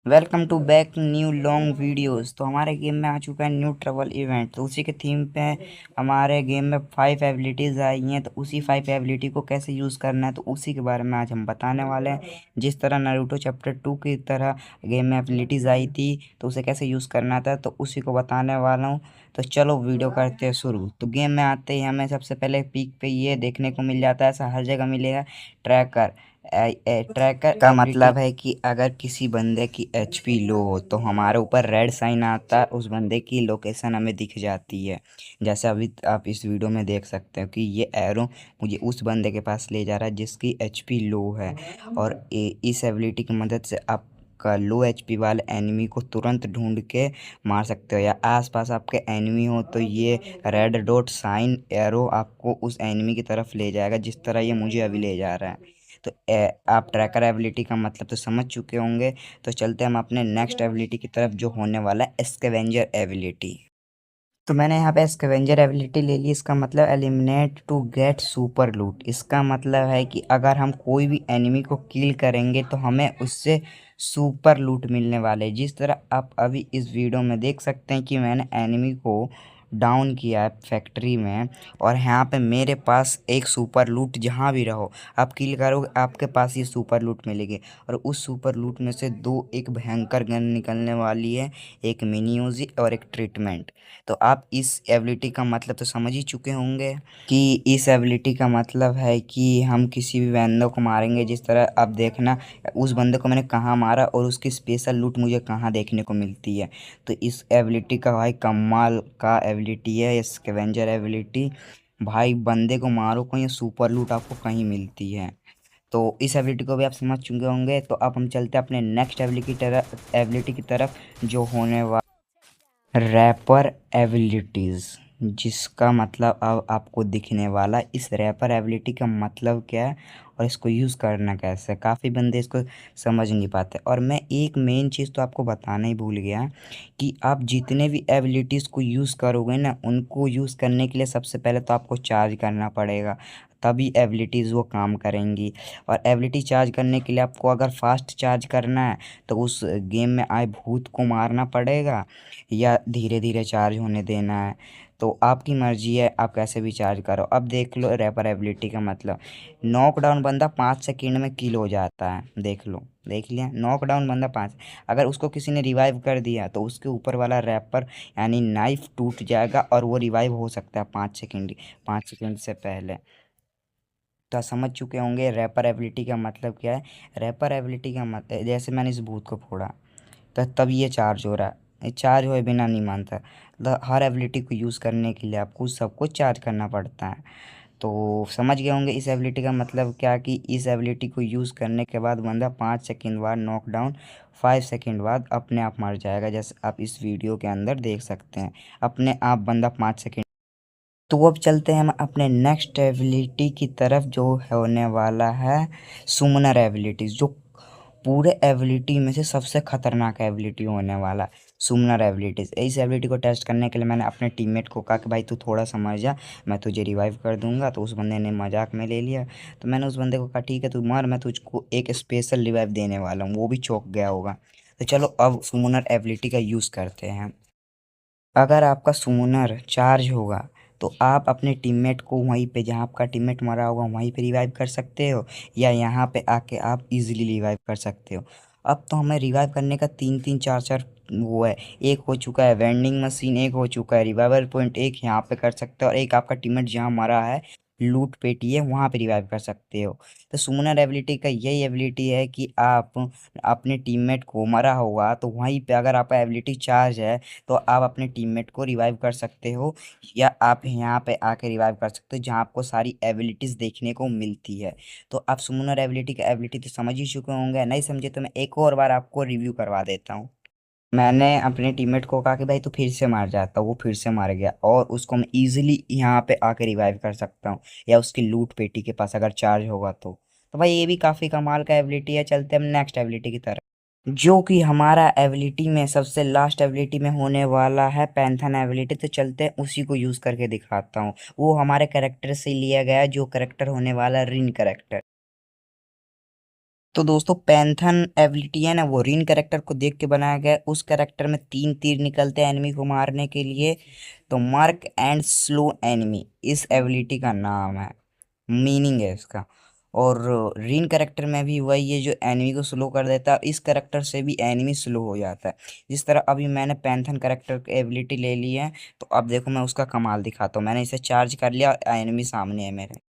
Welcome to back new long videos. तो हमारे game में आ चुका है न्यू ट्रेवल इवेंट। तो उसी के थीम पे हमारे गेम में 5 एबिलिटीज़ आई हैं। तो उसी 5 एबिलिटी को कैसे यूज़ करना है तो उसी के बारे में आज हम बताने वाले हैं। जिस तरह नारुतो चैप्टर 2 की तरह गेम में एबिलिटीज़ आई थी तो उसे कैसे यूज़ करना था तो उसी को बताने वाला हूँ। तो चलो वीडियो करते हैं शुरू। तो गेम में आते ही हमें सबसे पहले पीक पे ये देखने को मिल जाता है, ऐसा हर जगह मिलेगा, ट्रैकर। ट्रैकर का मतलब है कि अगर किसी बंदे की एचपी लो हो तो हमारे ऊपर रेड साइन आता है, उस बंदे की लोकेशन हमें दिख जाती है। जैसे अभी आप इस वीडियो में देख सकते हो कि ये एरो मुझे उस बंदे के पास ले जा रहा है जिसकी एचपी लो है। और इस एबिलिटी की मदद से आप का लो एचपी वाले एनिमी को तुरंत ढूंढ के मार सकते हो, या आसपास आपके एनिमी हो तो ये रेड डॉट साइन एरो आपको उस एनिमी की तरफ ले जाएगा, जिस तरह ये मुझे अभी ले जा रहा है। तो आप ट्रैकर एबिलिटी का मतलब तो समझ चुके होंगे। तो चलते हम अपने नेक्स्ट एबिलिटी की तरफ जो होने वाला है स्कैवेंजर एबिलिटी। तो मैंने यहाँ पे स्कैवेंजर एबिलिटी ले ली। इसका मतलब एलिमिनेट टू गेट सुपर लूट। इसका मतलब है कि अगर हम कोई भी एनिमी को किल करेंगे तो हमें उससे सुपर लूट मिलने वाले हैं। जिस तरह आप अभी इस वीडियो में देख सकते हैं कि मैंने एनिमी को डाउन किया है फैक्ट्री में, और यहाँ पे मेरे पास एक सुपर लूट, जहाँ भी रहो आप किल करोगे आपके पास ये सुपर लूट मिलेगी। और उस सुपर लूट में से दो एक भयंकर गन निकलने वाली है, एक मिनी यूजी और एक ट्रीटमेंट। तो आप इस एबिलिटी का मतलब तो समझ ही चुके होंगे कि इस एबिलिटी का मतलब है कि हम किसी भी बंदे को मारेंगे। जिस तरह आप देखना उस बंदे को मैंने कहाँ मारा और उसकी स्पेशल लूट मुझे कहाँ देखने को मिलती है। तो इस एबिलिटी का भाई कमाल का एबिलिटी है स्कैवेंजर एबिलिटी। भाई बंदे को मारो कहीं सुपर लूट आपको कहीं मिलती है। तो इस एबिलिटी को भी आप समझ चुके होंगे। तो अब हम चलते हैं अपने नेक्स्ट एबिलिटी की तरफ जो होने वाला रैपर एबिलिटीज़, जिसका मतलब अब आपको दिखने वाला। इस रैपर एबिलिटी का मतलब क्या है और इसको यूज़ करना कैसे है, काफ़ी बंदे इसको समझ नहीं पाते। और मैं एक मेन चीज़ तो आपको बताना ही भूल गया कि आप जितने भी एबिलिटीज़ को यूज़ करोगे ना, उनको यूज़ करने के लिए सबसे पहले तो आपको चार्ज करना पड़ेगा, तभी एबिलिटीज़ वो काम करेंगी। और एबिलिटी चार्ज करने के लिए आपको अगर फास्ट चार्ज करना है तो उस गेम में आए भूत को मारना पड़ेगा, या धीरे धीरे चार्ज होने देना है। तो आपकी मर्जी है, आप कैसे भी चार्ज करो। अब देख लो रैपर एबिलिटी का मतलब, नॉकडाउन बंदा 5 सेकंड में किल हो जाता है। देख लो, देख लिया, नॉकडाउन बंदा 5। अगर उसको किसी ने रिवाइव कर दिया तो उसके ऊपर वाला रैपर यानी नाइफ टूट जाएगा और वो रिवाइव हो सकता है 5 सेकंड, 5 सेकंड से पहले। तो आप समझ चुके होंगे रैपर एबिलिटी का मतलब क्या है। रैपर एबिलिटी का मतलब जैसे मैंने इस भूत को फोड़ा तो तब ये चार्ज हो रहा है, ये चार्ज हुए बिना नहीं मानता। मतलब हर एबिलिटी को यूज़ करने के लिए आपको सब कुछ चार्ज करना पड़ता है। तो समझ गए होंगे इस एबिलिटी का मतलब क्या, कि इस एबिलिटी को यूज़ करने के बाद बंदा 5 सेकंड बाद नॉकडाउन, 5 सेकंड बाद अपने आप मर जाएगा, जैसे आप इस वीडियो के अंदर देख सकते हैं। अपने आप बंदा 5 सेकंड। तो अब चलते हैं हम अपने नेक्स्ट एबिलिटी की तरफ जो होने वाला है सुमनर एबिलिटीज, जो पूरे एबिलिटी में से सबसे खतरनाक एबिलिटी होने वाला है सुमनर एबिलिटीज। इस एबिलिटी को टेस्ट करने के लिए मैंने अपने टीममेट को कहा कि भाई तू थोड़ा समझ जा, मैं तुझे रिवाइव कर दूंगा। तो उस बंदे ने मजाक में ले लिया। तो मैंने उस बंदे को कहा ठीक है तू मर, मैं तुझको एक स्पेशल रिवाइव देने वाला हूँ। वो भी चौंक गया होगा। तो चलो अब सुमनर एबिलिटी का यूज़ करते हैं। अगर आपका सूनर चार्ज होगा तो आप अपने टीममेट को वहीं पे जहाँ आपका टीममेट मरा होगा वहीं पे रिवाइव कर सकते हो, या यहाँ पे आके आप इजीली रिवाइव कर सकते हो। अब तो हमें रिवाइव करने का तीन तीन चार चार वो है। एक हो चुका है वेंडिंग मशीन, एक हो चुका है रिवाइवल पॉइंट, एक यहाँ पे कर सकते हो, और एक आपका टीममेट जहाँ मरा है लूट पेटी है वहाँ पे रिवाइव कर सकते हो। तो सुमनर एबिलिटी का यही एबिलिटी है कि आप अपने टीममेट को मरा होगा तो वहीं पे अगर आपका एबिलिटी चार्ज है तो आप अपने टीममेट को रिवाइव कर सकते हो, या आप यहाँ पे आके रिवाइव कर सकते हो जहाँ आपको सारी एबिलिटीज देखने को मिलती है। तो आप सुमनर एबिलिटी का एबिलिटी तो समझ ही चुके होंगे, नहीं समझे तो मैं एक और बार आपको रिव्यू करवा देता हूँ। मैंने अपने टीममेट को कहा कि भाई तू फिर से मार जाता, वो फिर से मार गया, और उसको मैं इजीली यहाँ पे आके रिवाइव कर सकता हूँ, या उसकी लूट पेटी के पास अगर चार्ज होगा तो भाई ये भी काफी कमाल का एबिलिटी है। चलते हम नेक्स्ट एबिलिटी की तरफ, जो कि हमारा एबिलिटी में सबसे लास्ट एबिलिटी में होने वाला है पैंथन एबिलिटी। तो चलते हैं उसी को यूज करके दिखाता हूँ। वो हमारे कैरेक्टर से लिया गया है, जो कैरेक्टर होने वाला है रिन कैरेक्टर। तो दोस्तों पैंथन एबिलिटी है ना, वो रीन कैरेक्टर को देख के बनाया गया है। उस कैरेक्टर में 3 तीर निकलते हैं एनिमी को मारने के लिए। तो मार्क एंड स्लो एनिमी इस एबिलिटी का नाम है, मीनिंग है इसका। और रीन कैरेक्टर में भी वही है जो एनिमी को स्लो कर देता है, इस कैरेक्टर से भी एनिमी स्लो हो जाता है। जिस तरह अभी मैंने पैंथन कैरेक्टर की एबिलिटी ले ली है, तो अब देखो मैं उसका कमाल दिखाता हूँ। मैंने इसे चार्ज कर लिया और एनिमी सामने है मेरे।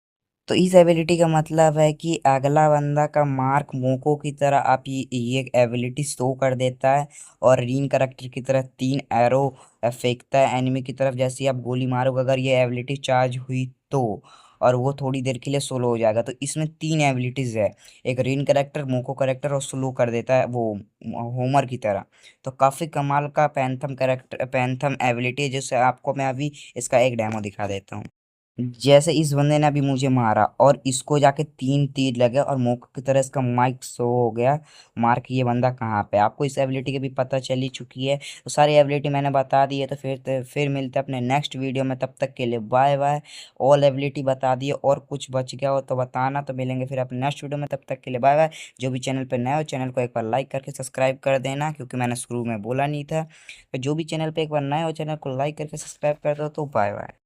तो इस एबिलिटी का मतलब है कि अगला बंदा का मार्क मोको की तरह आप ये एबिलिटी शो कर देता है। और रीन करेक्टर की तरह 3 एरो फेंकता है एनिमी की तरफ। जैसे ही आप गोली मारोगे, अगर ये एबिलिटी चार्ज हुई तो, और वो थोड़ी देर के लिए स्लो हो जाएगा। तो इसमें 3 एबिलिटीज है, एक रीन करेक्टर, मोको करेक्टर, और स्लो कर देता है वो होमर की तरह। तो काफी कमाल का पैंथम करेक्टर, पैंथम एबिलिटी है, जिससे आपको मैं अभी इसका एक डेमो दिखा देता हूँ। जैसे इस बंदे ने अभी मुझे मारा और इसको जाके 3 तीर लगे और मौके की तरह इसका माइक शो हो गया, मार के ये बंदा कहाँ पे। आपको इस एबिलिटी की भी पता चली चुकी है, तो सारी एबिलिटी मैंने बता दी है। तो फिर मिलते हैं अपने नेक्स्ट वीडियो में, तब तक के लिए बाय बाय। ऑल एबिलिटी बता दी है, और कुछ बच गया हो तो बताना। तो मिलेंगे फिर अपने नेक्स्ट वीडियो में, तब तक के लिए बाय बाय। जो भी चैनल पर नया हो, चैनल को एक बार लाइक करके सब्सक्राइब कर देना, क्योंकि मैंने शुरू में बोला नहीं था। तो जो भी चैनल पर एक बार नया हो, चैनल को लाइक करके सब्सक्राइब कर दो। तो बाय बाय।